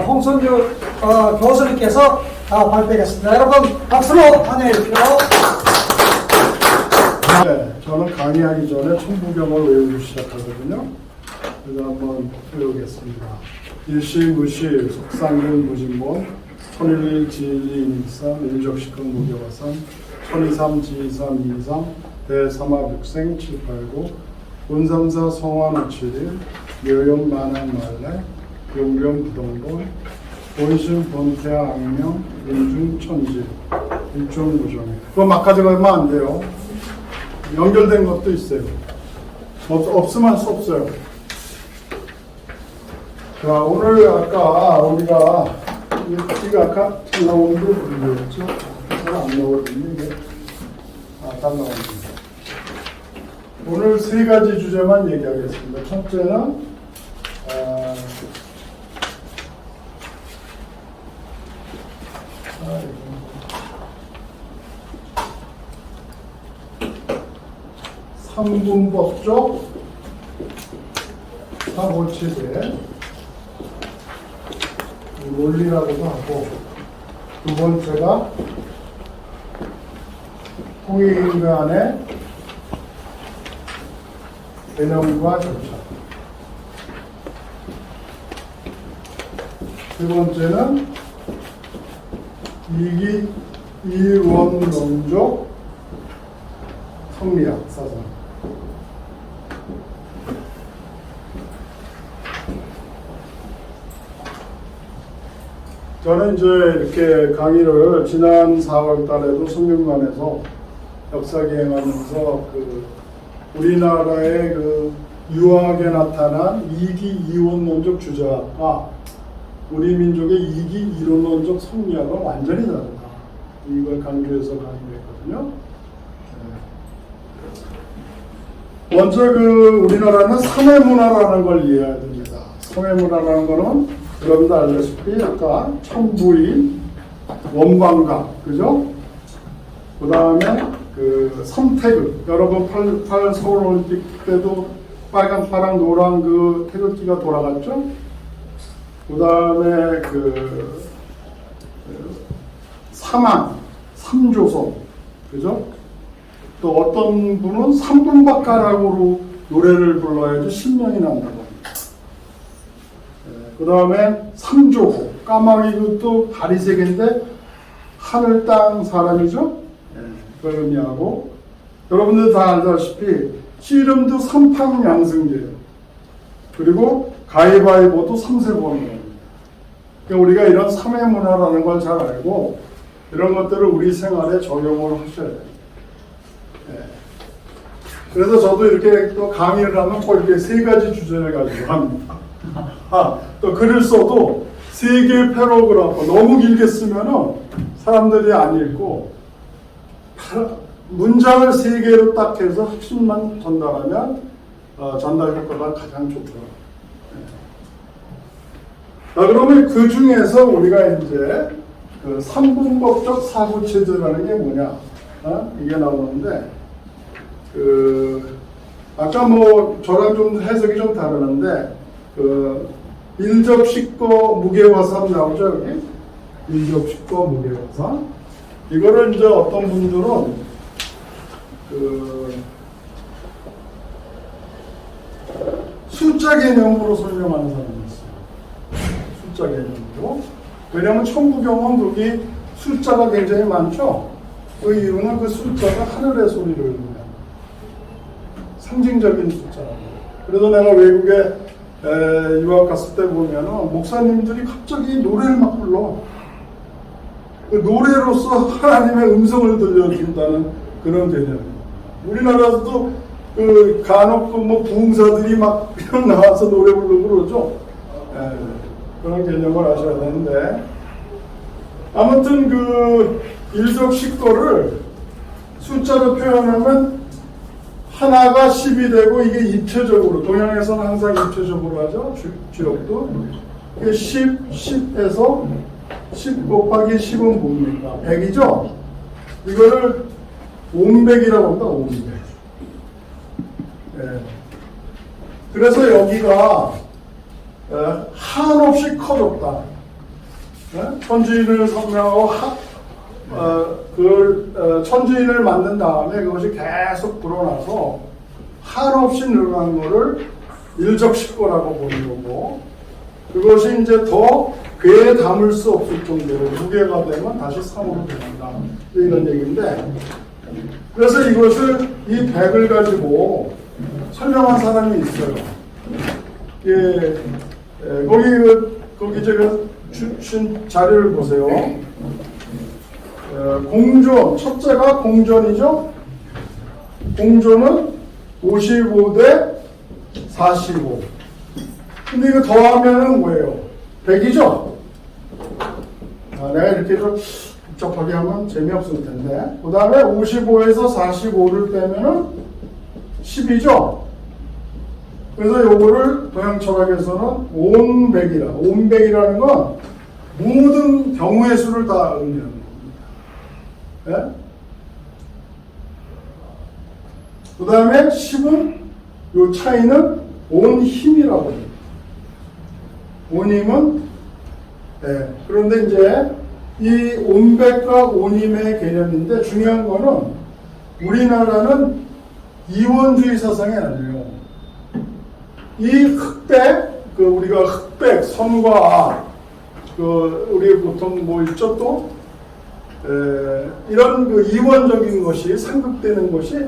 홍선주 교수님께서 발표하겠습니다. 여러분 박수로 환영해 주십시오. 네, 저는 강의하기 전에 천부경을 외우기 시작하거든요. 그래서 한번 외우겠습니다. 일시무시 속상근 무진본 천일일 지일이인삼 일적시খন 무교화삼 천이삼 지이삼 이이삼 대삼합육생 칠팔구 운삼사 성환오칠일 묘용 만한말래 용령 부동본 본심 본태아 악명 인중 천질 일종 무정해. 그거 막 가져가면 안 돼요. 연결된 것도 있어요. 없으면 할 수 없어요. 자, 오늘 아까 우리가 이거 아까 잘 나온 게 뭐였죠? 잘 안 나오거든요, 이게. 잘 나옵니다. 오늘 세 가지 주제만 얘기하겠습니다. 첫째는 삼분법적 사고체제 논리라고도 하고, 두 번째가 통일인간의 개념과 절차, 세 번째는 이원론적 성리학 사상. 저는 이제 이렇게 강의를 지난 4월 달에도 성균관에서 역사기행하면서 우리나라의 유학에 나타난 이기 이원론적 주자학과 우리 민족의 이기 이론론적 성리학은 완전히 다르다. 이걸 강조해서 강의했거든요. 먼저 우리나라는 사회문화라는 걸 이해해야 됩니다. 사회문화라는 거는 여러분도 알다시피 아까 천부인, 원광각, 그죠? 그 다음에 삼태극. 여러분 88 서울올림픽 때도 빨간, 파랑, 노랑 태극기가 돌아갔죠? 그 다음에 삼한, 삼조선, 그죠? 또 어떤 분은 삼분박가락으로 노래를 불러야지 신명이 난다고. 그 다음에 삼조고, 까마귀 그것도 다리 세 개인데 하늘 땅 사람이죠? 그걸 의미하고, 여러분들 다 알다시피 씨름도 삼팡양승제예요. 그리고 가위바위보도 삼세 보는 겁니다. 그러니까 우리가 이런 삼회문화라는 걸 잘 알고 이런 것들을 우리 생활에 적용을 하셔야 돼요. 그래서 저도 이렇게 또 강의를 하면 꼭 이렇게 세 가지 주제를 가지고 합니다. 또 글을 써도 세 개의 패러그래프 너무 길게 쓰면은 사람들이 안 읽고 문장을 세 개로 딱 해서 핵심만 전달하면 전달 효과가 가장 좋더라고요. 자, 그러면 그 중에서 우리가 이제 삼분법적 사고체제라는 게 뭐냐? 이게 나오는데, 아까 저랑 좀 해석이 좀 다르는데, 일접식거 무게화산 나오죠, 여기? 일접식거 무게화산. 이거를 이제 어떤 분들은, 숫자 개념으로 설명하는 사람이 있어요. 숫자 개념으로. 왜냐하면 천부경은 거기 숫자가 굉장히 많죠. 그 이유는 그 숫자가 하늘의 소리를 의미합니다. 상징적인 숫자라고. 그래서 내가 외국에 유학 갔을 때 보면은 목사님들이 갑자기 노래를 막 불러. 그 노래로서 하나님의 음성을 들려준다는 그런 개념이에요. 우리나라에서도 간혹 부흥사들이 막 그냥 나와서 노래 부르고 그러죠. 그런 개념을 아셔야 되는데, 아무튼 일접식거를 숫자로 표현하면 하나가 10이 되고, 이게 입체적으로, 동양에서는 항상 입체적으로 하죠. 주역도. 10, 10에서 10 곱하기 10은 뭡니까? 100이죠? 이거를 온백이라고 합니다. 온백. 그래서 여기가 한없이 커졌다. 천주인을 설명하고 천주인을 만든 다음에 그것이 계속 불어나서 한없이 늘어난 거를 일적식거라고 보는 거고, 그것이 이제 더 괴에 담을 수 없을 정도로 무게가 되면 다시 3으로 변한다, 이런 얘기인데, 그래서 이것을 이 100을 가지고 설명한 사람이 있어요. 거기 제가 주신 자료를 보세요. 공존, 첫째가 공존이죠. 공존은 55대 45. 근데 이거 더하면은 뭐예요? 100이죠? 내가 이렇게 좀 복잡하게 하면 재미없을 텐데. 그 다음에 55에서 45를 빼면은 10이죠? 그래서 요거를 동양 철학에서는 온백이라. 온백이라는 건 모든 경우의 수를 다 의미하는 겁니다. 예? 그 다음에 10은 요 차이는 온 힘이라고 합니다. 온 힘은, 예. 그런데 이제 이 온백과 온힘의 개념인데 중요한 거는 우리나라는 이원주의 사상이 아니에요. 이 흑백, 우리가 흑백, 선과 우리 보통 뭐 있죠 또? 이런 이원적인 것이 상극되는 것이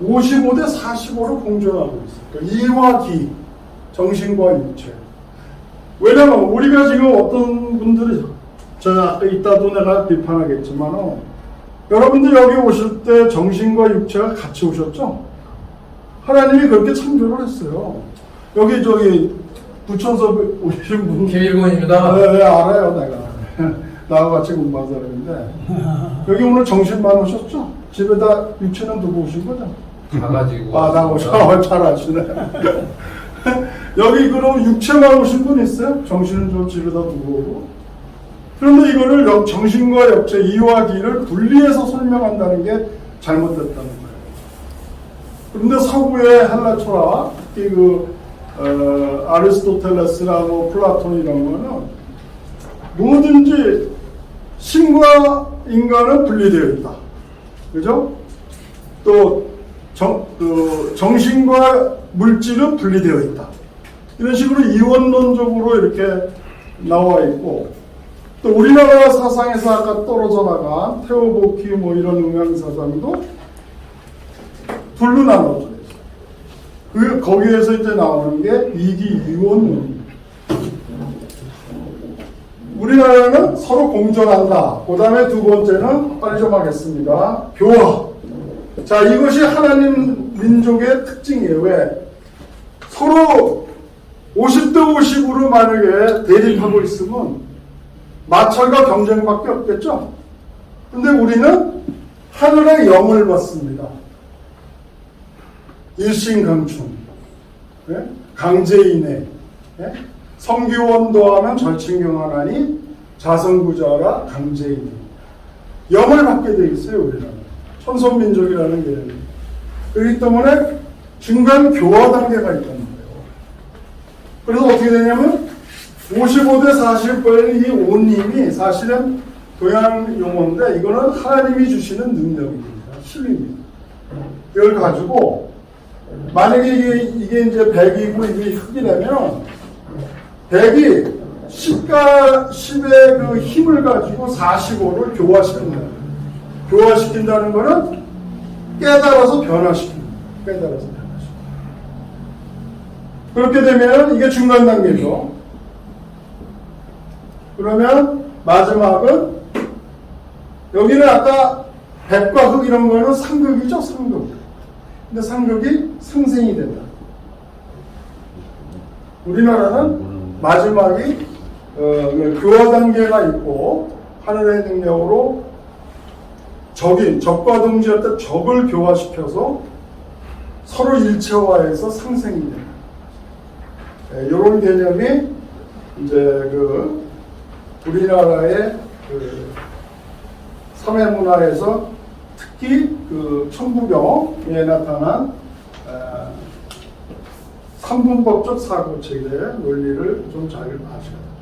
55대 45로 공존하고 있어요. 이와 기, 정신과 육체. 왜냐면 우리가 지금 어떤 분들이, 제가 이따도 내가 비판하겠지만, 여러분들 여기 오실 때 정신과 육체가 같이 오셨죠? 하나님이 그렇게 창조를 했어요. 여기 부천서 오신 분. 김일곤입니다. 네, 알아요, 내가. 나하고 같이 공부한 사람인데. 여기 오늘 정신만 오셨죠? 집에다 육체는 두고 오신 거죠? 가가지고. 나 오셔. 잘 아시네. 여기 그럼 육체만 오신 분 있어요? 정신은 좀 집에다 두고 오고. 그런데 이거를 정신과 육체, 이와 기를 분리해서 설명한다는 게 잘못됐다는 거예요. 그런데 서구의 헬라 철학, 특히 아리스토텔레스나 뭐 플라톤 이런 거는 뭐든지 신과 인간은 분리되어 있다. 그죠? 또 정신과 물질은 분리되어 있다. 이런 식으로 이원론적으로 이렇게 나와 있고, 또 우리나라 사상에서 아까 떨어져 나간 테오보키 뭐 이런 음양 사상도 둘로 나눠져 있어요. 거기에서 이제 나오는 게 이기이원론입니다. 우리나라는 서로 공존한다. 그 다음에 두 번째는 빨리 좀 하겠습니다. 교화. 자, 이것이 하나님 민족의 특징이에요. 왜? 서로 50대 50으로 만약에 대립하고 있으면 마찰과 경쟁밖에 없겠죠? 근데 우리는 하늘의 영을 받습니다. 일신강충, 예? 강제인해, 예? 성기원도하면 절친경하나니 자성구자라 강제인해. 영을 받게 돼 있어요, 우리는. 천손민족이라는 개념이. 그렇기 때문에 중간 교화 단계가 있다는 거예요. 그래서 어떻게 되냐면 55대 40%의 이 온님이 사실은 동양 용어인데 이거는 하나님이 주시는 능력입니다. 힘입니다. 이걸 가지고 만약에 이게 이제 100이고 이게 흑이라면 100이 10의 그 힘을 가지고 45를 교화시킨다. 교화시킨다는 거는 깨달아서 변화시킨다. 깨달아서 변화시킨다. 그렇게 되면 이게 중간 단계죠. 그러면 마지막은 여기는 아까 백과 흑 이런 거는 상극이죠, 상극. 근데 상극이 상생이 된다. 우리나라는 마지막이 교화 단계가 있고 하늘의 능력으로 적과 동지할 때 적을 교화시켜서 서로 일체화해서 상생이 된다. 이런 개념이 이제 우리나라의 사회 문화에서 특히 천부경에 나타난 삼분법적 사고체계의 논리를 좀 잘 아셔야 돼요.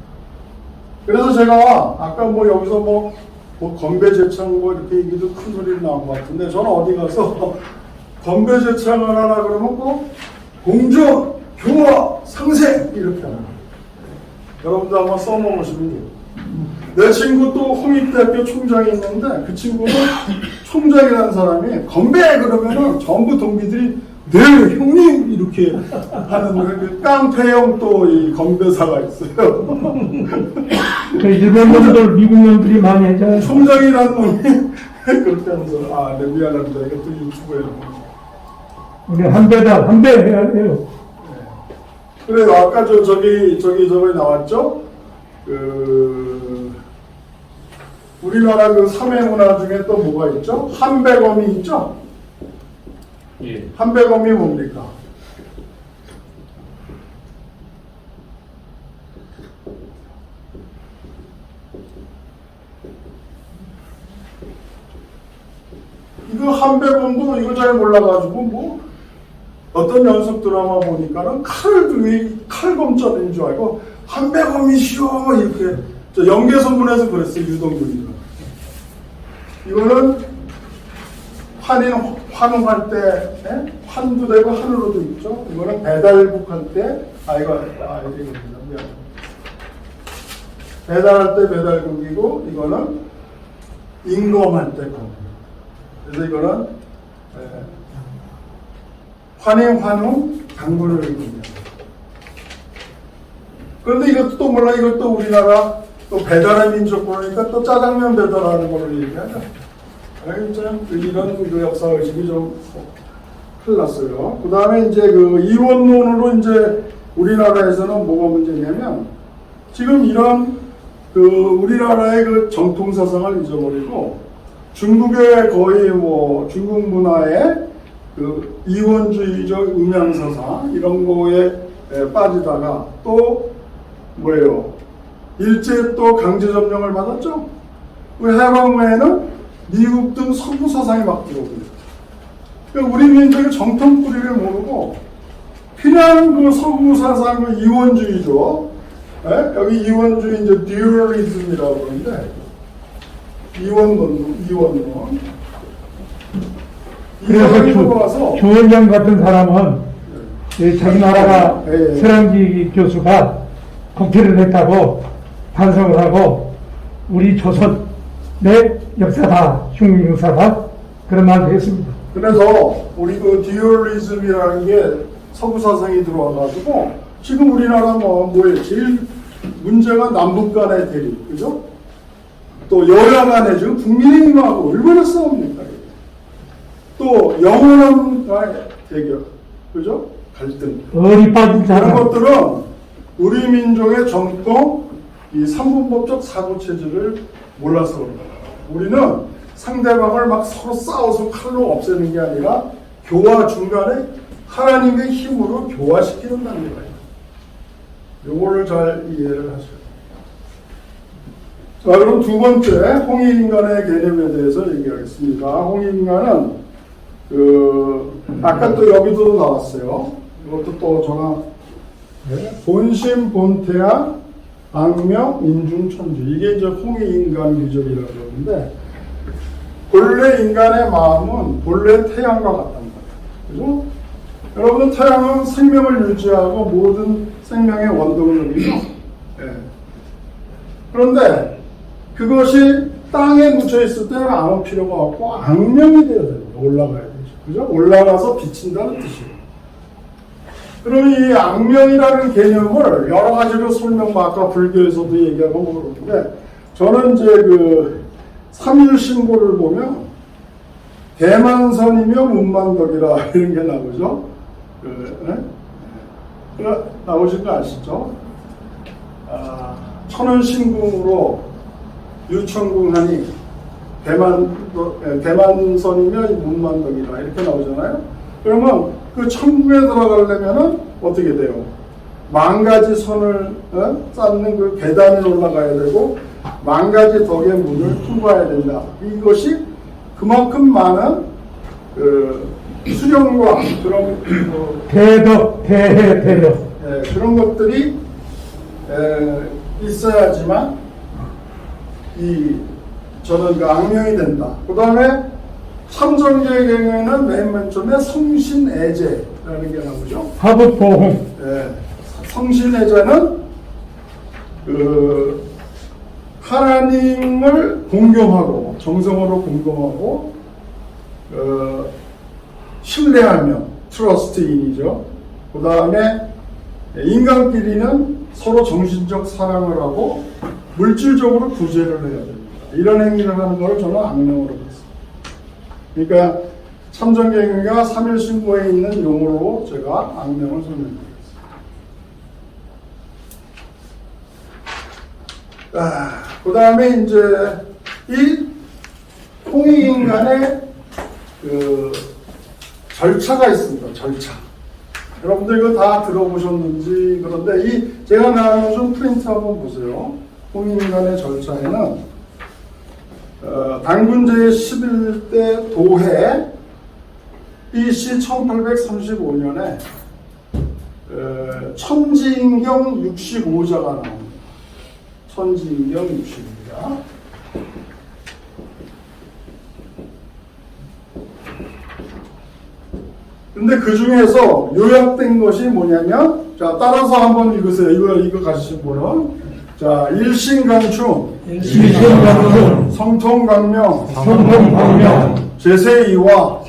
그래서 제가 아까 뭐 여기서 뭐 건배제창 뭐 이렇게 얘기도 큰 소리를 나온 것 같은데, 저는 어디 가서 건배제창을 하라 그러면 꼭 공정, 교화, 상생 이렇게 합니다. 여러분도 한번 써먹으시면 돼요. 내 친구 또 홍익대학교 총장이 있는데, 그 친구는 총장이라는 사람이 건배 그러면은 전부 동기들이 네 형님 이렇게 하는 그 깡패형 또 이 건배사가 있어요. 그 일본 놈들, 미국 놈들이 많이 하잖아요. 총장이라는 놈이 그렇게 하면서 네 미안합니다. 이것도 유튜브에 우리 한배 해야 돼요. 그래요. 아까 저기 나왔죠? 우리나라 그 삼해 문화 중에 또 뭐가 있죠? 한배검이 있죠? 예. 한배검이 뭡니까? 이거 한배검도 이거 잘 몰라가지고 뭐 어떤 연속 드라마 보니까는 칼을 등에 칼검자인 줄 알고 한배검이시오 이렇게 저 연개소문에서 그랬어요. 유동균이가. 이거는 환웅할 때 환도 되고 한으로도 있죠. 이거는 배달국할 때 이거입니다. 미안. 배달할 때 배달국이고 이거는 임금할 때 검. 그래서 이거는 환웅 당군을 의미합니다. 그런데 이것도 또 몰라. 이것도 우리나라 또 배달의 민족 그러니까 또 짜장면 배달하는 걸로 얘기하죠. 참 이런 그 역사 의식이 좀 큰일 났어요. 그 다음에 이제 그 이원론으로 이제 우리나라에서는 뭐가 문제냐면 지금 이런 그 우리나라의 그 정통 사상을 잊어버리고 중국의 거의 뭐 중국 문화의 그 이원주의적 음양 사상 이런 거에 빠지다가 또 뭐예요? 일제 또 강제 점령을 받았죠. 그 해방 후에는 미국 등 서구 사상이 막 들어오고요. 그러니까 우리 민족의 정통 뿌리를 모르고 그냥 그 서구 사상 그 이원주의죠. 여기 이원주의 이제 듀얼리즘이라고 그러는데 이원론. 그래서 주원장 같은 사람은 자기 나라가 서랑지 교수가 국회를 했다고 반성을 하고 우리 조선의 역사다, 흉 역사다 그런 말도 했습니다. 그래서 우리 그 듀얼리즘이라는 게 서구 사상이 들어와가지고 지금 우리나라 뭐예요? 제일 문제가 남북 간의 대립, 그죠? 또 여야 간에 지금 국민의힘하고 얼마나 싸웁니까? 또 영원한 대결, 그죠? 갈등. 어리 빠진 사람. 그런 것들은 우리 민족의 정통 이 삼분법적 사고 체질을 몰라서 그런다. 우리는 상대방을 막 서로 싸워서 칼로 없애는 게 아니라 교화 중간에 하나님의 힘으로 교화시키는 단계가 있다. 요거를 잘 이해를 하셔요. 자, 그럼 두 번째 홍익인간의 개념에 대해서 얘기하겠습니다. 홍익인간은 아까 또 여기도 나왔어요. 이것도 또 전화 본심 본태양 악명 인중천주 이게 이제 홍익인간 규절이라고 그러는데 본래 인간의 마음은 본래 태양과 같단 말이에요. 그죠? 여러분 태양은 생명을 유지하고 모든 생명의 원동력이죠. 그런데 그것이 땅에 묻혀 있을 때는 아무 필요가 없고 악명이 되어야 됩니다. 올라가야 되죠. 그죠? 올라가서 비친다는 뜻이에요. 그러면 이 악명이라는 개념을 여러 가지로 아까 불교에서도 얘기하고 뭐 그러는데 저는 이제 그 삼일신고를 보면 대만선이며 문만덕이라 이런 게 나오죠. 나오신 거 아시죠? 천원신궁으로 유천궁하니 대만선이며 문만덕이라 이렇게 나오잖아요. 그러면 그 천국에 들어가려면은 어떻게 돼요? 10,000가지 선을 쌓는 그 계단에 올라가야 되고 10,000가지 덕의 문을 통과해야 된다. 이것이 그만큼 많은 수령과 그런 대덕, 대덕 그런 것들이 있어야지만 저는 그 악명이 된다. 그 다음에 참정계경에는 맨 처음에 성신애제라는 게 나오죠. 화법보험. 예, 성신애제는 하나님을 공경하고 정성으로 공경하고 신뢰하며 트러스트인이죠. 그 다음에 인간끼리는 서로 정신적 사랑을 하고 물질적으로 구제를 해야 됩니다. 이런 행위를 하는 걸 저는 악명으로 봤습니다. 그러니까 참정계경과 삼일신고에 있는 용어로 제가 악명을 설명드리겠습니다. 그 다음에 이제 이 홍익인간의 그 절차가 있습니다. 절차. 여러분들 이거 다 들어보셨는지. 그런데 이 제가 나눠준 프린트 한번 보세요. 홍익인간의 절차에는 단군 제11대 도해 BC 1835년에 천지인경 65자가 나옵니다. 천지인경 65자. 근데 그 중에서 요약된 것이 뭐냐면, 자, 따라서 한번 읽으세요. 이거 가지신 분은. 자, 일신강충, 성통강명, 제세이와,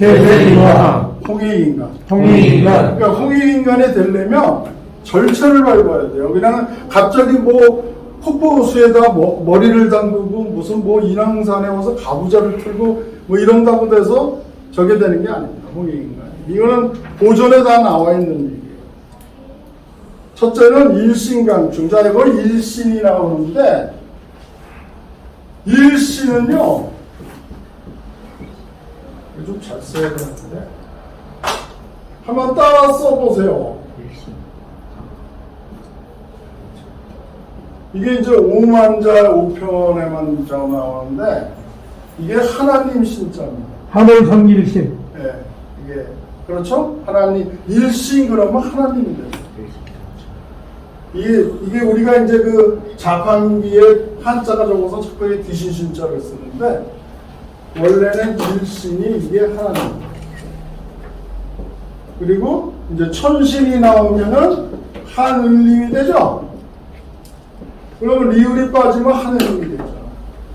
홍익인간. 그러니까 홍익인간이 되려면 절차를 밟아야 돼요. 그냥 갑자기 뭐 폭포수에다 머리를 담그고 무슨 뭐 인왕산에 와서 가부좌를 틀고 뭐 이런다고 돼서 저게 되는 게 아닙니다. 홍익인간. 이거는 보존에 다 나와 있는 얘기예요. 첫째는 일신강충. 자, 이거 일신이 나오는데, 일신은요, 좀 잘 써야 되는데, 한번 따라 써보세요. 이게 이제 오만자 5편에만 나오는데, 이게 하나님 신자입니다. 하늘 성일신. 예, 이게, 그렇죠? 하나님, 일신 그러면 하나님이 돼요. 이게 우리가 이제 그 자판기에 한자가 적어서 자꾸 귀신신자를 쓰는데, 원래는 일신이 이게 하나님. 그리고 이제 천신이 나오면은 하늘님이 되죠? 그러면 리을이 빠지면 하느님이 되죠.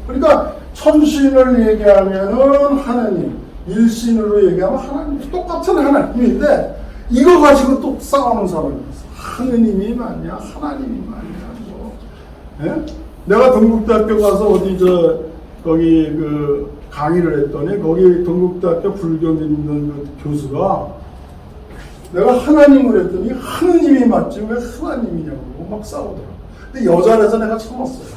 그러니까 천신을 얘기하면은 하느님, 일신으로 얘기하면 하나님. 똑같은 하나님인데, 이거 가지고 또 싸우는 사람이 있어. 하느님이 맞냐, 하나님이 맞냐, 뭐. 예? 내가 동국대학교 가서 어디 거기 강의를 했더니, 거기 동국대학교 불교 믿는 그 교수가 내가 하나님을 했더니, 하느님이 맞지, 왜 하나님이냐고 막 싸우더라고. 근데 여자라서 내가 참았어요.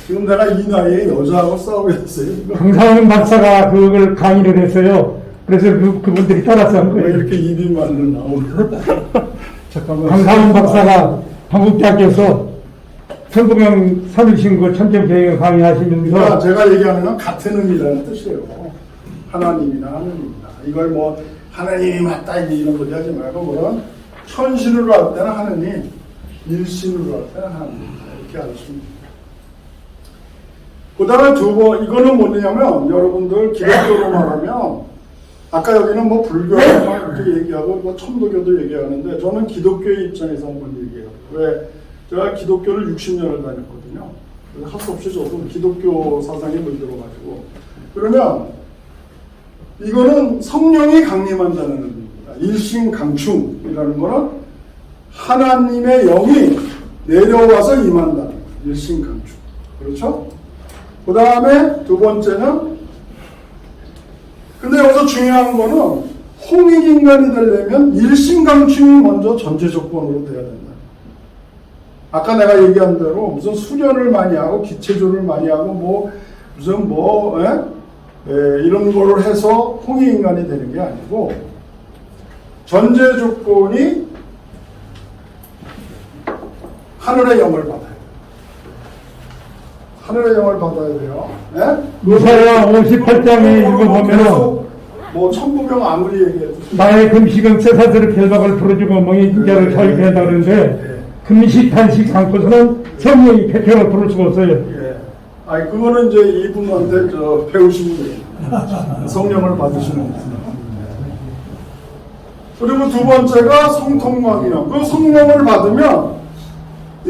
지금 내가 이 나이에 여자하고 싸우고 있어요. 강상훈 박사가 그걸 강의를 했어요. 그래서 그분들이 따라서 한 왜 거예요. 이렇게 입이 말로 나오나? 잠깐만. 강상훈 박사가 한국대학교에서 천부경 삼일신고 천정계경 강의하시면서 그러니까 제가 얘기하는 건 같은 의미라는 뜻이에요. 하나님이나 하느님이나. 이걸 뭐 하나님이 맞다 이런 소리 하지 말고 뭐는 천신으로 할 때는 하느님, 일신으로 할 때는 하나님. 이렇게 알았습니다. 그 다음에 이거는 뭐냐면 여러분들 기독교로 말하면 아까 여기는 뭐 불교만 이렇게 얘기하고 뭐 천도교도 얘기하는데 저는 기독교의 입장에서 한번 얘기해요. 왜? 제가 기독교를 60년을 다녔거든요. 할 수 없이 저도 기독교 사상에 물들어가지고. 그러면 이거는 성령이 강림한다는 의미입니다. 일신강충이라는 거는 하나님의 영이 내려와서 임한다는 거예요. 일신강충. 그렇죠? 그 다음에 두 번째는, 근데 여기서 중요한 거는 홍익인간이 되려면 일신강충이 먼저 전제 조건으로 돼야 된다. 아까 내가 얘기한 대로 무슨 수련을 많이 하고 기체조를 많이 하고 무슨 이런 거를 해서 홍익인간이 되는 게 아니고 전제 조건이 하늘의 영을 받아야 돼요. 하늘의 영을 받아야 돼요. 네? 이사야 58장에 읽어보면 뭐 천부경 아무리 얘기해도 나의 금식은 쇠사슬의 결박을 풀어주고 멍해진 자를 자유케 한다 그러는데 금식 단식 않고서는 성령이 백혈을 부를 수가 없어요. 예. 아니, 그거는 이제 이분한테 배우시는 거예요. 성령을 받으시는 거예요. 그리고 두 번째가 성통광이요. 그 성령을 받으면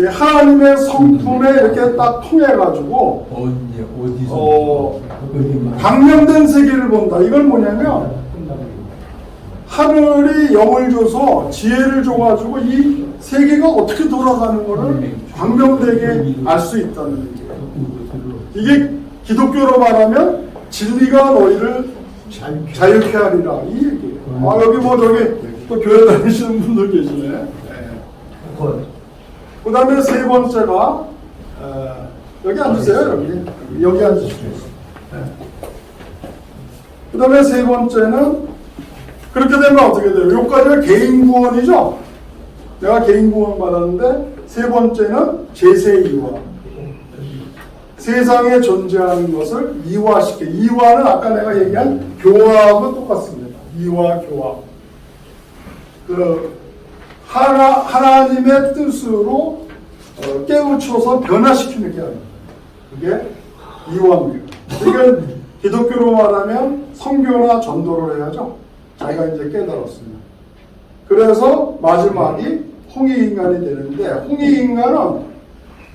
하나님의 성품에 이렇게 딱 통해가지고 방명된 세계를 본다. 이건 뭐냐면 하늘이 영을 줘서 지혜를 줘가지고 이 세계가 어떻게 돌아가는 것을 광명되게 알 수 있다는 얘기예요. 이게 기독교로 말하면 진리가 너희를 자유케 하리라 이 얘기예요. 아, 여기 뭐 저기 또 교회 다니시는 분들 계시네. 네. 그 다음에 세 번째가 여기 앉으세요. 여기 앉으십시오. 네. 그 다음에 세 번째는 그렇게 되면 어떻게 돼요? 여기까지가 개인 구원이죠. 내가 개인 구원 받았는데 세 번째는 제세 이화. 세상에 존재하는 것을 이화시켜. 이화는 아까 내가 얘기한 교화하고 똑같습니다. 이화, 교화. 하나님의 뜻으로 깨우쳐서 변화시키는 게 아닙니다. 그게 이화입니다. 이건 기독교로 말하면 선교나 전도를 해야죠. 자기가 이제 깨달았습니다. 그래서 마지막이 홍익인간이 되는데, 홍익인간은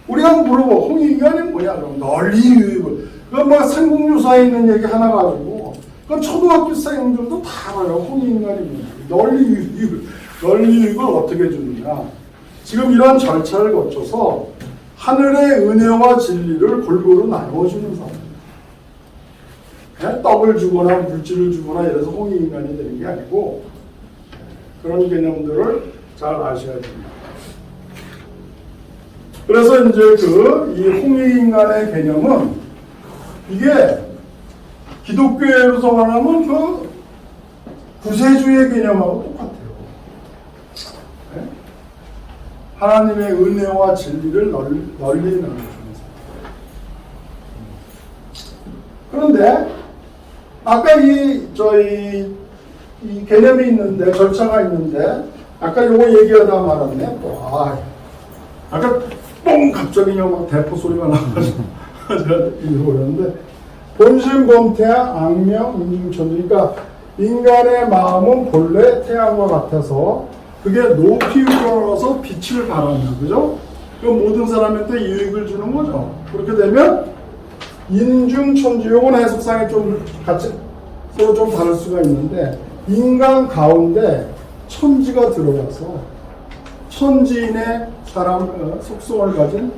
우리가 물어보, 홍익인간이 뭐냐? 그럼 널리 유익을. 그건 뭐 삼국유사에 있는 얘기 하나 가지고, 그건 초등학교생들도 다 알아요. 홍익인간이 뭐냐? 널리 유익을 어떻게 주느냐? 지금 이런 절차를 거쳐서 하늘의 은혜와 진리를 골고루 나누어주는 사람. 떡을 주거나 물질을 주거나 이래서 홍익인간이 되는 게 아니고 그런 개념들을 잘 아셔야 됩니다. 그래서 이제 이 홍익인간의 개념은 이게 기독교에서 말하면 그 구세주의 개념하고 똑같아요. 네? 하나님의 은혜와 진리를 널리 나눠주면서. 그런데 아까 이 개념이 있는데, 절차가 있는데, 아까 요거 얘기하다 말았네. 또, 아까 뽕! 갑자기 막 대포 소리가 나가지고, 제가 잊어버렸는데, 본심, 범태양, 악명, 인중천주. 그러니까, 인간의 마음은 본래 태양과 같아서, 그게 높이 우러러서 빛을 발한다. 그죠? 그 모든 사람한테 유익을 주는 거죠. 그렇게 되면, 인중천주, 요건 해석상에 좀 같이 서로 좀 다를 수가 있는데, 인간 가운데 천지가 들어가서 천지인의 속성을 가진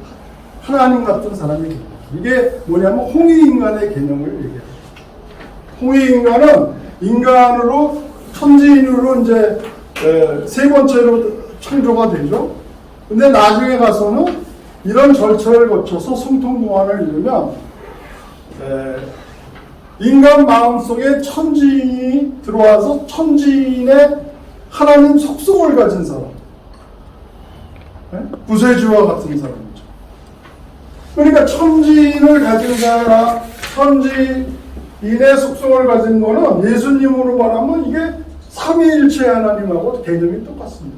하나님 같은 사람이 됩니다. 이게 뭐냐면 홍익인간의 개념을 얘기해요. 홍익인간은 인간으로 천지인으로 이제 세 번째로 창조가 되죠. 근데 나중에 가서는 이런 절차를 거쳐서 성통무한을 이루면 인간 마음속에 천지인이 들어와서 천지인의 하나님 속성을 가진 사람, 구세주와 같은 사람이죠. 그러니까 천지인을 가진 사람, 천지인의 속성을 가진 거는 예수님으로 말하면 이게 삼위일체 하나님하고 개념이 똑같습니다.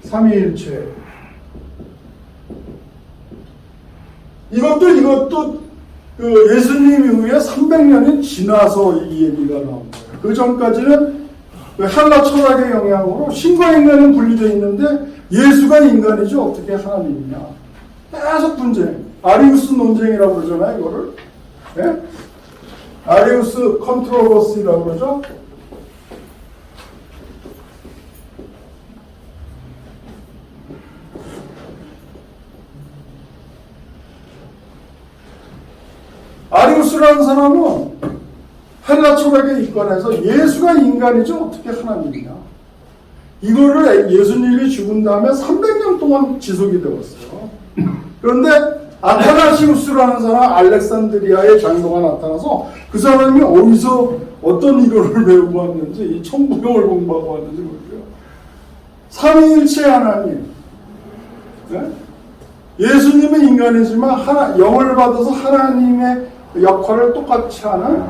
삼위일체. 이것도 그 예수님 이후에 300년이 지나서 이 얘기가 나온 거예요. 그 전까지는 헬라 철학의 영향으로 신과 인간은 분리되어 있는데 예수가 인간이죠. 어떻게 하나님이냐. 계속 분쟁. 아리우스 논쟁이라고 그러잖아요. 이거를. 네? 아리우스 컨트로버시라고 그러죠. 아리우스라는 사람은 헬라 철학에 입관해서 예수가 인간이죠. 어떻게 하나님이냐. 이거를 예수님이 죽은 다음에 300년 동안 지속이 되었어요. 그런데 아타나시우스라는 사람, 알렉산드리아의 장로가 나타나서 그 사람이 어디서 어떤 이론을 배우고 왔는지, 이 천부경을 공부하고 왔는지 모르겠어요. 삼위일체 하나님. 네? 예수님은 인간이지만 영을 받아서 하나님의 역할을 똑같이 하는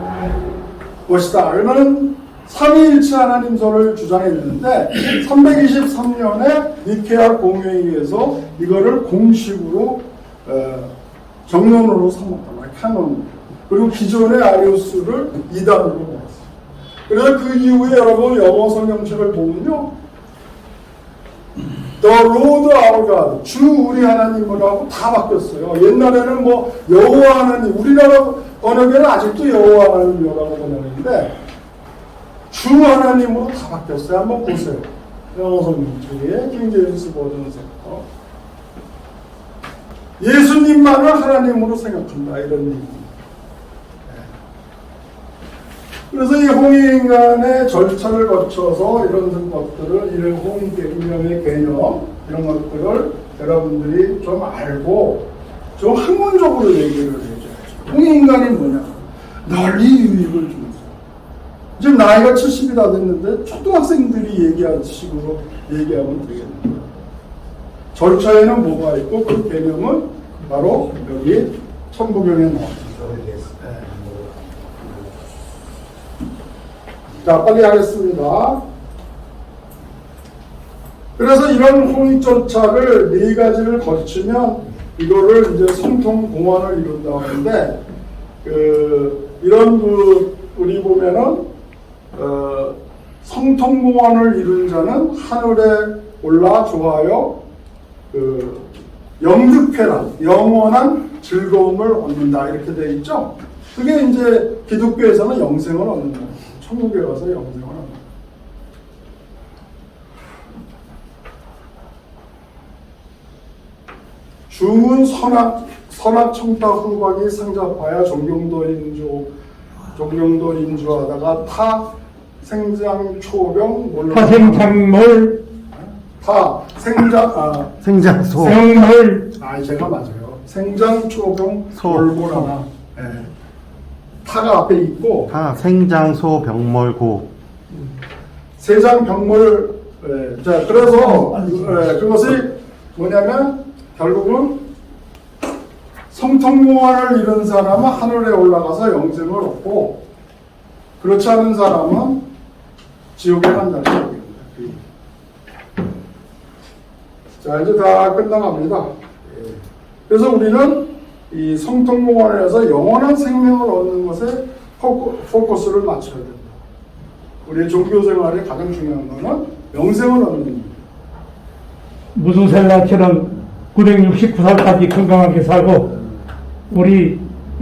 것이다. 그러면 삼위일체 하나님설을 주장했는데 323년에 니케아 공회의에서 이거를 공식으로 정론으로 삼았단 말이에요. 캐논. 그리고 기존의 아리우스를 이단으로 먹었어요. 그래서 그 이후에 여러분 영어 성경책을 보면요. The Lord our God, 주 우리 하나님이라고 다 바뀌었어요. 옛날에는 뭐 여호와 하나님, 우리나라 번역에는 아직도 여호와 하나님이라고 번역했는데 주 하나님으로 다 바뀌었어요. 한번 보세요. 영어 성경책에 킹제임스 버전에서 예수님만을 하나님으로 생각한다 이런 얘기. 그래서 이 홍익인간의 절차를 거쳐서 이런 것들을, 이런 홍익인간의 개념, 이런 것들을 여러분들이 좀 알고 좀 학문적으로 얘기를 해줘야죠. 홍익인간이 뭐냐? 널리 유익을 주는 사람. 지금 나이가 70이 다 됐는데 초등학생들이 얘기하는 식으로 얘기하면 되겠네요. 절차에는 뭐가 있고 그 개념은 바로 여기 천부경에 나옵니다. 자, 빨리 하겠습니다. 그래서 이런 홍익 절차를 네 가지를 거치면 이거를 이제 성통공헌을 이룬다고 하는데, 우리 보면은, 성통공헌을 이룬 자는 하늘에 올라 좋아요, 영득쾌락, 영원한 즐거움을 얻는다. 이렇게 되어 있죠? 그게 이제 기독교에서는 영생을 얻는다. 천국에 가서 영생을 합니다. 중은 선악 청타 후박이 상잡하여 종경도 인주하다가 타 생장 초병 몰라 타생장몰 생장소 생몰 제가 맞아요. 생장 초병 몰고라나. 타가 앞에 있고 생장소 병몰고 세장 병몰. 자, 그래서 그것이 뭐냐면 결국은 성통공헌을 이룬 사람은 하늘에 올라가서 영생을 얻고 그렇지 않은 사람은 지옥에 간다는 얘기입니다. 자, 이제 다 끝나갑니다. 그래서 우리는 이 성통공헌에서 영원한 생명을 얻는 것에 포커스를 맞춰야 된다. 우리의 종교생활에 가장 중요한 것은 영생을 얻는 겁니다. 무수셀라처럼 969살까지 건강하게 살고 우리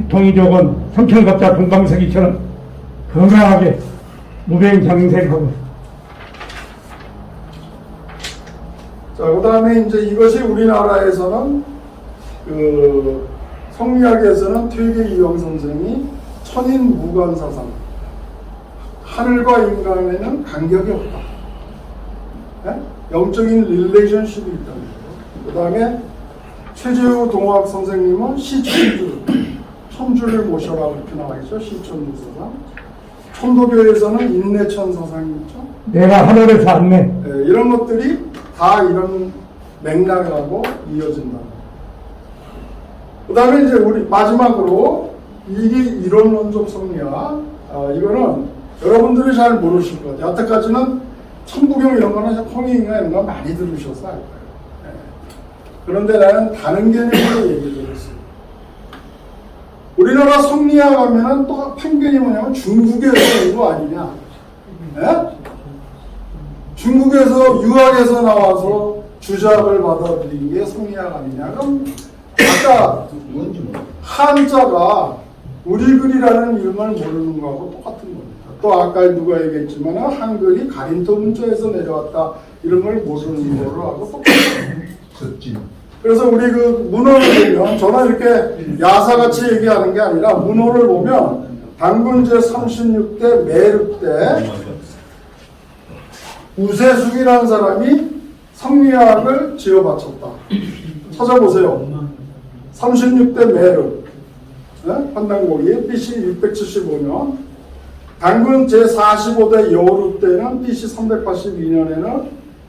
동이족은 성철갑자 동방석이처럼 건강하게 무병장생하고. 자, 그 다음에 이제 이것이 우리나라에서는 성리학에서는 퇴계 이영 선생이 천인 무관사상, 하늘과 인간에는 간격이 없다. 네? 영적인 릴레이션십이 있다는 거예요. 그 다음에 최재우 동학 선생님은 천주를 모셔라 이렇게 나와있죠. 시천무사상. 천도교에서는 인내천 사상이 있죠. 내가 하늘에서 왔네. 네, 이런 것들이 다 이런 맥락하고 이어진다. 그 다음에 이제 우리 마지막으로 이게 이론론적 성리학. 이거는 여러분들이 잘 모르실 것 같아요. 여태까지는 천부경 이런 거는 홍익인간 이런 거 많이 들으셔서 알 거예요. 네. 그런데 나는 다른 개념으로 얘기를 했어요. 우리나라 성리학 하면은 또 편견이 뭐냐면 중국에서 온 거 아니냐. 네? 중국에서 유학에서 나와서 주작을 받아들인 게 성리학 아니냐. 그럼 아까 한자가 우리 글이라는 이름을 모르는 거하고 똑같은 겁니다. 또 아까 누가 얘기했지만 한글이 가림토 문자에서 내려왔다 이런 걸 모르는 거하고 똑같아요. 그래서 우리 그 문호를 보면 저는 이렇게 야사같이 얘기하는 게 아니라 문호를 보면 단군제 36대 매륵 때 우세숙이라는 사람이 성리학을 지어바쳤다. 찾아보세요. 36대 매륵, 네? 판단고기 BC 675년, 단군 제45대 여루 때는 BC 382년에는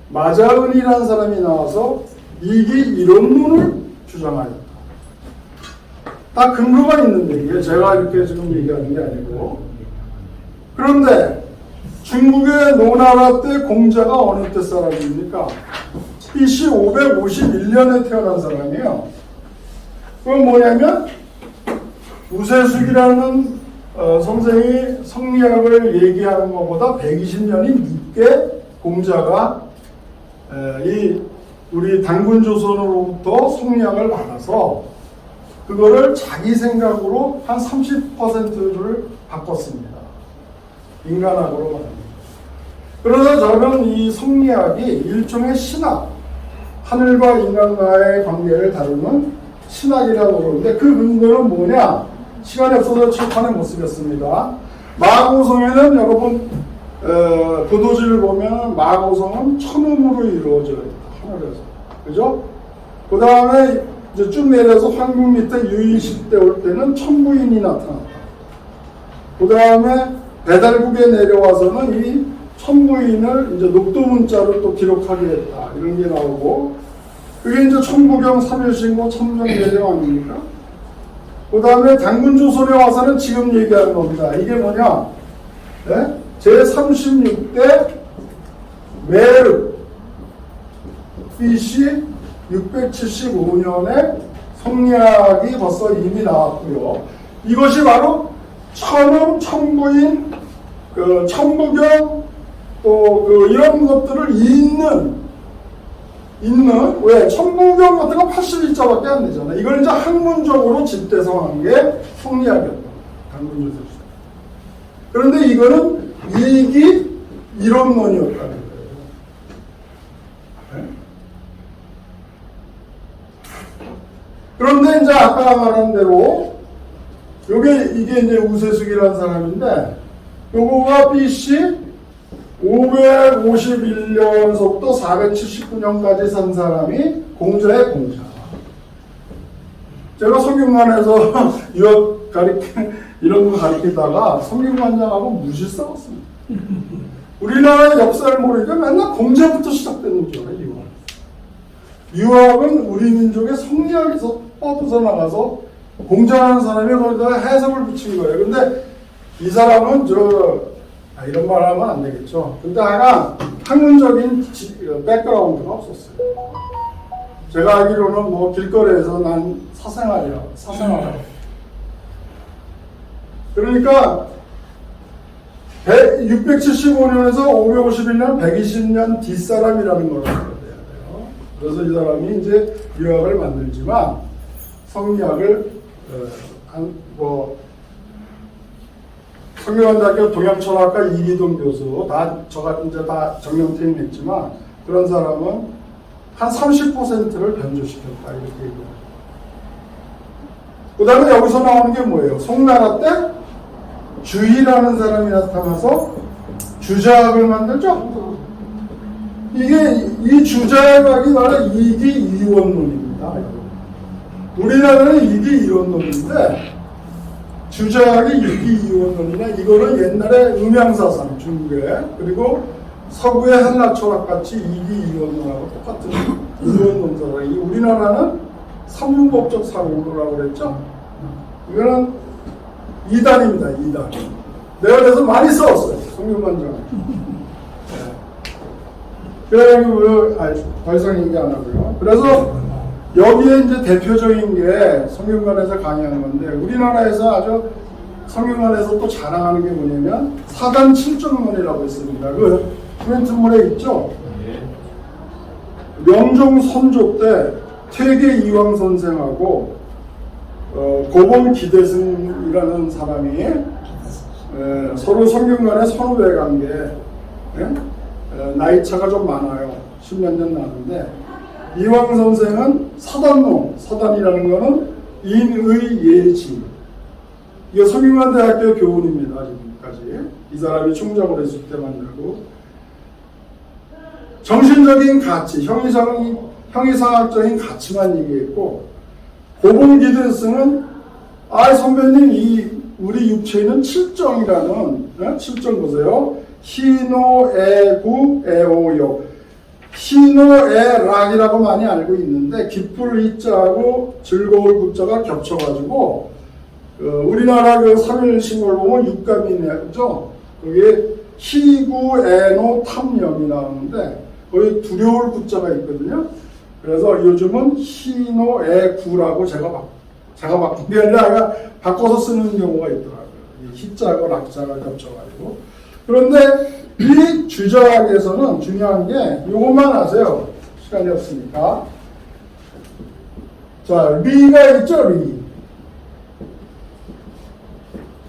마자은이라는 사람이 나와서 이게 이론론을 주장하였다. 다 근거가 있는 얘기예요. 제가 이렇게 지금 얘기하는 게 아니고. 그런데 중국의 노나라 때 공자가 어느 때 사람입니까? BC 551년에 태어난 사람이에요. 그건 뭐냐면 우세숙이라는 선생이 성리학을 얘기하는 것보다 120년이 늦게 공자가 우리 단군조선으로부터 성리학을 받아서 그거를 자기 생각으로 한 30%를 바꿨습니다. 인간학으로 말합니다. 그래서 저는 이 성리학이 일종의 신학, 하늘과 인간과의 관계를 다루는 신학이라고 그러는데 그 근거는 뭐냐? 시간이 없어서 칠판에 못 쓰겠습니다. 마고성에는 여러분 도도지를 보면 마고성은 천음으로 이루어져 있다. 하늘에서. 그죠? 그 다음에 이제 쭉 내려서 황궁 밑에 유의식 때 올 때는 천부인이 나타났다. 그 다음에 배달국에 내려와서는 이 천부인을 이제 녹도문자로 또 기록하게 했다. 이런 게 나오고 그게 이제 천부경 3일신고 천정대령 아닙니까? 그 다음에 단군조선에 와서는 지금 얘기하는 겁니다. 이게 뭐냐? 네? 제36대 메르 BC 675년에 성리학이 벌써 이미 나왔고요. 이것이 바로 천음, 천부인, 천부경, 또 이런 것들을 잇는 왜 천부경 같은 거 82자밖에 안 되잖아. 이걸 이제 학문적으로 집대성한 게 성리학이었다. 단군조선 시대. 그런데 이거는 이익이 이론론이었다는 거예요. 네? 그런데 이제 아까 말한 대로 이게 이제 우세숙이라는 사람인데 요거가 BC 551년서부터 479년까지 산 사람이 공자의 공자. 제가 성균관에서 유학 이런 거 가르치다가 성균관장하고 무시 싸웠습니다. 우리나라의 역사를 모르니까 맨날 공자부터 시작되는 줄 알아요. 유학은 우리 민족의 성리학에서 뻗어서 나가서 공자라는 사람이 거기다가 해석을 붙인 거예요. 근데 이 사람은 이런 말 하면 안 되겠죠. 근데 하나 학문적인 백그라운드가 없었어요. 제가 알기로는 뭐 길거리에서 난 사생활이야. 그러니까 675년에서 551년 120년 뒷사람이라는 걸 알아야 돼요. 그래서 이 사람이 이제 유학을 만들지만 성리학을 성균관대학교 동양철학과 이기동 교수 이제 다 정년퇴임했지만 그런 사람은 한 30%를 변조시켰다 이렇게 얘기해요. 그 다음에 여기서 나오는 게 뭐예요? 송나라 때 주희라는 사람이 나타나서 주자학을 만들죠. 이 주자학이 바로 이기 이원론입니다. 우리나라는 이기 이원론인데 주자학이 이기이원론이나 이거는 옛날에 음양사상 중국에 그리고 서구의 한라철학같이 이기이원론하고 똑같은 이원론사상이 우리나라는 삼문법적 사고라고 그랬죠. 이거는 2단입니다. 2단. 내가 그래서 많이 써왔어요. 성균관장. 그래서 더 이상 얘기 안 하고요. 그래서 여기에 이제 대표적인 게 성균관에서 강의하는 건데 우리나라에서 아주 성균관에서 또 자랑하는 게 뭐냐면 사단 7정론이라고 있습니다. 그 코멘트물에 있죠. 명종 선조 때 퇴계 이황 선생하고 고봉 기대승이라는 사람이 서로 성균관의 선후배 관계, 나이 차가 좀 많아요. 10몇 년 나는데 이황 선생은 사단론, 사단이라는 거는 인의 예지. 이게 성균관대학교 교훈입니다. 지금까지. 이 사람이 총장을 했을 때 만들고 정신적인 가치, 형이상학적인 가치만 얘기했고 고봉기대승은 선배님 우리 육체에는 7정이라는 7정 보세요. 희노, 애구, 애오욕. 희노애락이라고 많이 알고 있는데 기쁠 이자하고 즐거울 구자가 겹쳐가지고 우리나라 그 3일신고를 보면 육감이네죠. 그게 희구애노 탐령이 나오는데 거기 두려울 구자가 있거든요. 그래서 요즘은 희노애구라고 제가 자가 바꾼 게 아니라 바꿔서 쓰는 경우가 있더라고요. 이 희자하고 락자가 겹쳐가지고. 그런데 이 주저학에서는 중요한 게 이것만 아세요. 시간이 없으니까. 자, 리가 있죠, 리.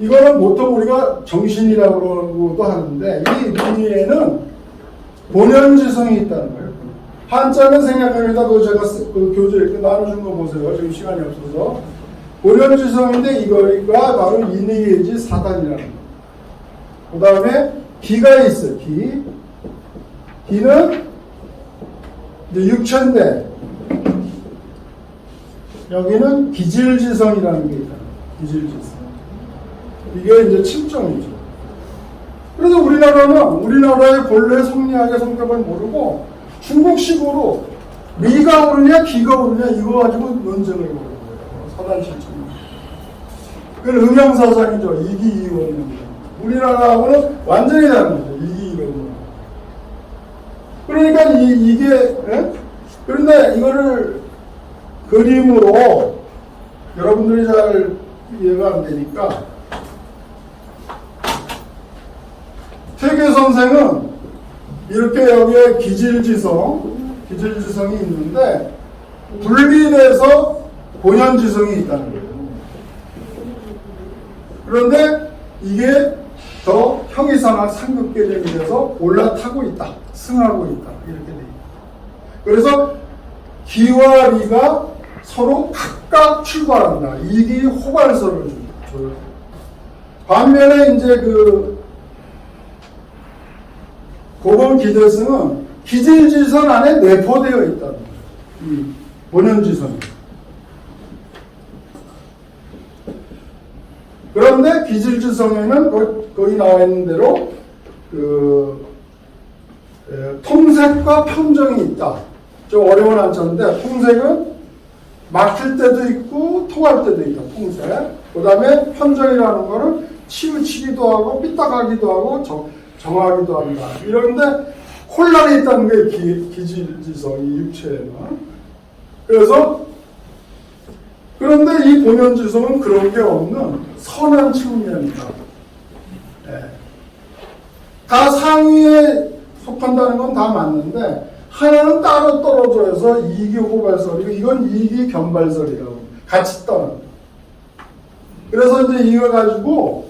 이거는 보통 우리가 정신이라고도 하는데 이 리에는 본연지성이 있다는 거예요. 한자는 생략합니다. 그거 제가 그 교재 이렇게 나눠준 거 보세요. 지금 시간이 없어서. 본연지성인데 이거가 바로 인의예지 사단이라는 거예요. 그 다음에 기가 있어요. 기는 이제 육체인데 여기는 기질지성이라는 게 있잖아요. 기질지성. 이게 이제 7점이죠. 그래서 우리나라의 본래 성리학의 성격을 모르고 중국식으로 미가 오르냐 기가 오르냐 이거 가지고 논쟁을 보는 거예요. 사단 7점. 그건 음양사상이죠. 이기이원. 우리나라하고는 완전히 다른 거죠. 이기이원. 그러니까 이게 예? 그런데 이거를 그림으로 여러분들이 잘 이해가 안 되니까 태계 선생은 이렇게 여기에 기질지성이 있는데 분리돼서 본연지성이 있다는 거예요. 그런데 이게 더 형이상학 상급 개념이 돼서 올라타고 있다, 승하고 있다 이렇게 돼 있다. 그래서 기와 리가 서로 각각 출발한다. 이기 호발서를 줘요. 반면에 이제 고본 기대승은 기질지선 안에 내포되어 있다는 거예요. 이 본연지선이. 그런데 기질지성에는 거기 나와 있는 대로 통색과 평정이 있다. 좀 어려운 한자인데 통색은 막힐 때도 있고 통할 때도 있다. 통색. 그 다음에 평정이라는 거는 치우치기도 하고 삐딱하기도 하고 정하기도 한다. 이런데 혼란이 있다는 게 기질지성이 육체에는. 그런데 이 본연지성은 그런 게 없는 선한 측면이다. 네. 다 상위에 속한다는 건 다 맞는데 하나는 따로 떨어져서 이기호발설이고 이건 이기견발설이라고 같이 떠난다. 그래서 이제 이거 가지고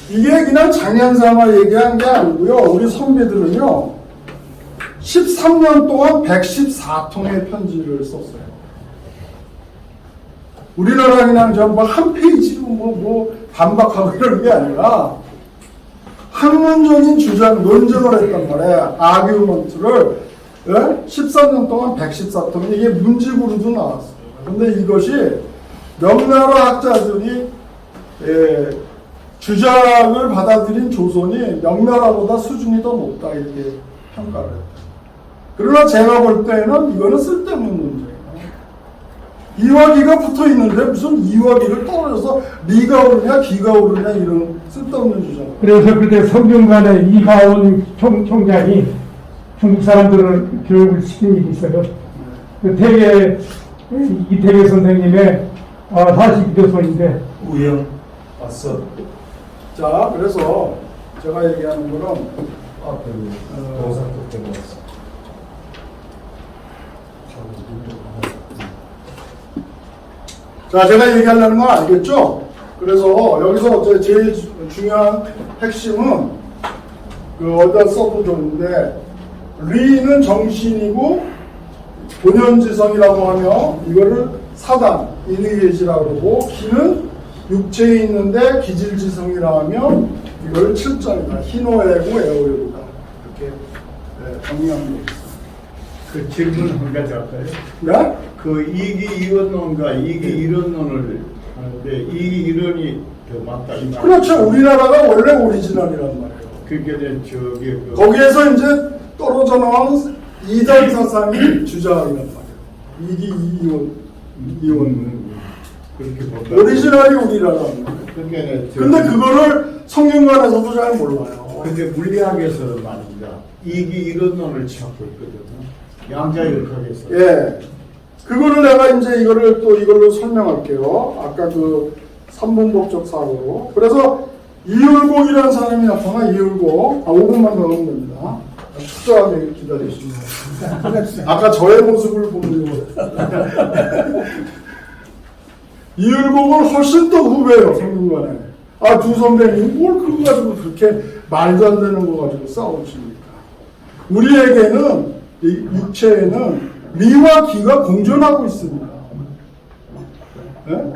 이게 그냥 장난삼아 얘기한 게 아니고요. 우리 선배들은요 13년 동안 114통의 편지를 썼어요. 우리나라 그냥 전부 한 페이지로 뭐 반박하고 이런 게 아니라 학문적인 주장, 논쟁을 했단 말이에요. 아규먼트를 13년 동안 114통 이게 문집으로도 나왔어요. 그런데 이것이 명나라 학자들이 주장을 받아들인 조선이 명나라보다 수준이 더 높다 이렇게 평가를 했다. 그러나 제가 볼 때는 이거는 쓸데없는 문제예요. 이와 기가 붙어 있는데 무슨 이와 기를 떨어져서 리가 오르냐 기가 오르냐 이런 쓸데없는 주장. 그래서 그때 성균관에 이하원 총장이 중국 사람들을 교육을 시킨 일이 있어요. 그 이태계 선생님의 42도선인데 우영 왔어. 자, 그래서 제가 얘기하는 거는 동상도 때문에 왔어. 자, 제가 얘기하려는 건 알겠죠? 그래서 여기서 제일 중요한 핵심은 어디다 써보셨는데 리는 정신이고 본연지성이라고 하며 이거를 사단, 인의예지라고 그러고 기는 육체에 있는데 기질지성이라 하며 이걸 7점이다. 희노애고 애오요다. 이렇게 정리하면 되겠습니다. 그 질문 한 가지 할까요? 네? 그 이기 이원론과 이기 이론론을 하는데 이기 이론이 더 맞다 이 말. 그렇죠. 우리나라가 원래 오리지널이란 말이에요. 그게 저기 거기에서 이제 떨어져 나온 이단 사상이 주장이란 말이에요. 이기 이원. 그렇게 본다. 오리지널이 우리나라는 거예요. 근데 그거를 성균관에서도 잘 몰라요. 근데 물리학에서는 말입니다. 이기 이론론을 찾고 있거든요. 양자역학에서. 예. 그거를 내가 이제 이걸로 설명할게요. 아까 그 3분법적 사고로. 그래서 이율곡이라는 사람이 나타나. 이율곡. 5분만 더 하면 됩니다. 축소하게 기다리시면. 아까 저의 모습을 보는 거. 이율곡은 훨씬 더 후배예요, 성균관에. 두 선배님, 뭘 그거 가지고 그렇게 말도 안 되는 거 가지고 싸우십니까? 우리에게는, 이 육체에는 리와 기가 공존하고 있습니다. 네?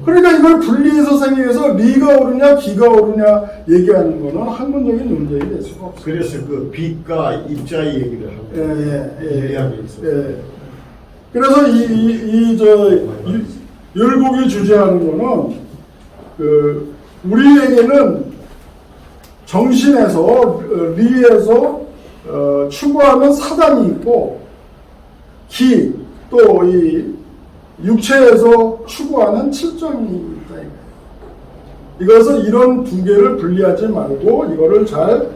그러니까 이걸 분리해서 생각해서 리가 오르냐, 기가 오르냐 얘기하는 거는 학문적인 논쟁이 될 수가 없어요. 그래서 그 빛과 입자의 얘기를 하고 예리하게 있어요. 그래서 율곡이 주제하는 거는 우리에게는 정신에서 리에서 추구하는 사단이 있고 또 이 육체에서 추구하는 칠정이 있다. 이것을 이런 두 개를 분리하지 말고 이거를 잘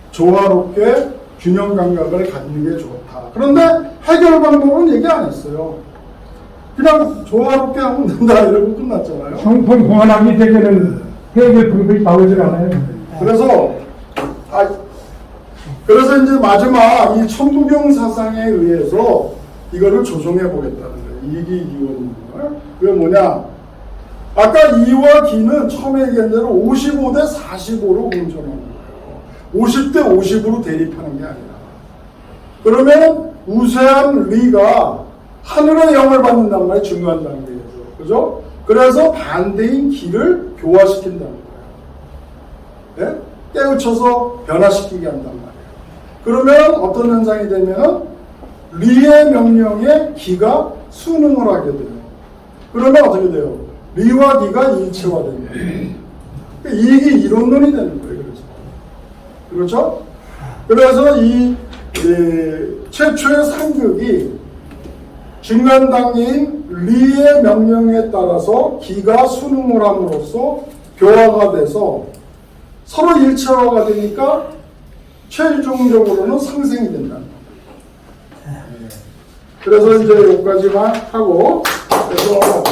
조화롭게 균형 감각을 갖는 게 좋다. 그런데 해결 방법은 얘기 안 했어요. 그냥 조화롭게 하면 된다 이러고 끝났잖아요. 정통 공안학이 되게는 해결 방법이 나오질 않아요. 그래서 이제 마지막 이 천부경 사상에 의해서 이거를 조정해 보겠다는 거예요. 이기 이원을. 그게 뭐냐? 아까 이와 기는 처음에 얘기한 대로 55대 45로 공존하는 거예요. 50대 50으로 대립하는 게 아니라. 그러면 우세한 리가 하늘의 영을 받는단 말이에요. 중요한 단계에서. 그죠? 그래서 반대인 기를 교화시킨다는 거예요. 네? 깨우쳐서 변화시키게 한단 말이에요. 그러면 어떤 현상이 되면 리의 명령에 기가 순응을 하게 돼요. 그러면 어떻게 돼요? 리와 기가 일체화됩니다. 이게 이론론이 되는 거예요. 그렇죠? 그래서 이 최초의 상극이 중간 단계인 리의 명령에 따라서 기가 순응을 함으로써 교화가 돼서 서로 일체화가 되니까 최종적으로는 상생이 된다는 거예요. 그래서 이제 여기까지만 하고, 그래서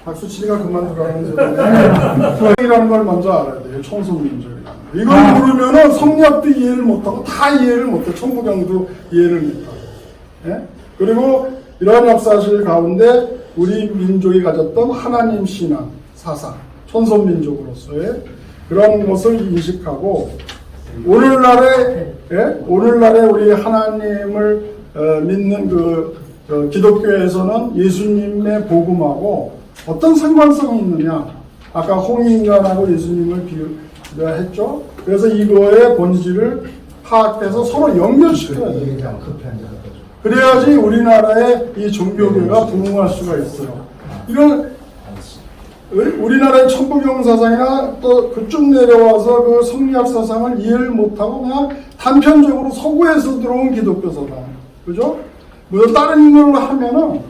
박수 치니까 그만두라는 소리인데 이라는 걸 먼저 알아야 돼요. 청소민족이라는 거. 이걸 모르면은 성리학도 이해를 못하고 다 이해를 못해. 천부경도 이해를 못하고. 예? 그리고 이러한 역사실 가운데 우리 민족이 가졌던 하나님 신앙, 사상, 천선민족으로서의 그런 것을 인식하고 오늘날에 우리 하나님을 믿는 기독교에서는 예수님의 복음하고 어떤 상관성이 있느냐? 아까 홍익인간하고 예수님을 비유했죠. 그래서 이거의 본질을 파악해서 서로 연결시켜야 돼요. 그래야지 우리나라의 이 종교계가 부흥할 수가 있어요. 이런 우리나라의 천부경 사상이나 또 그쪽 내려와서 그 성리학 사상을 이해를 못하고 그냥 단편적으로 서구에서 들어온 기독교 사상, 그죠? 뭐 다른 걸로 하면은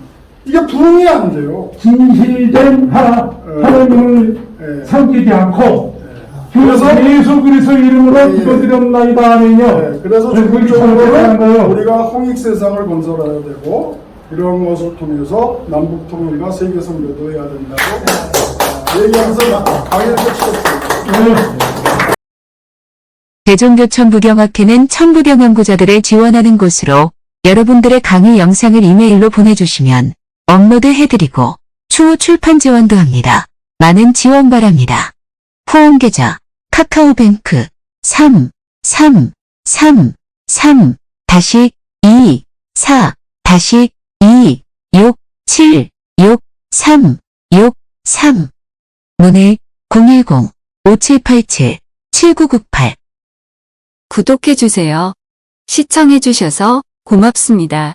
이게 부흥이 안 돼요. 진실된 하나님을 섬기지 않고 그래서 예수 그리스도 이름으로 기도드렸나이다 하면요. 그래서 전국적으로 우리가 홍익 세상을 건설해야 되고 이런 것을 통해서 남북 통일과 세계 선교도 해야 된다고 얘기하면서 강의를 끝이었습니다. 대종교천부경학회는 천부경 연구자들을 지원하는 곳으로 여러분들의 강의 영상을 이메일로 보내주시면 업로드해드리고 추후 출판 지원도 합니다. 많은 지원 바랍니다. 후원계좌 카카오뱅크 333-3-3-2-6-7-6-3-6-3 문의 010-5787-7998 구독해주세요. 시청해주셔서 고맙습니다.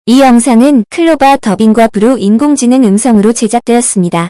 이 영상은 클로바 더빙과 브루 인공지능 음성으로 제작되었습니다.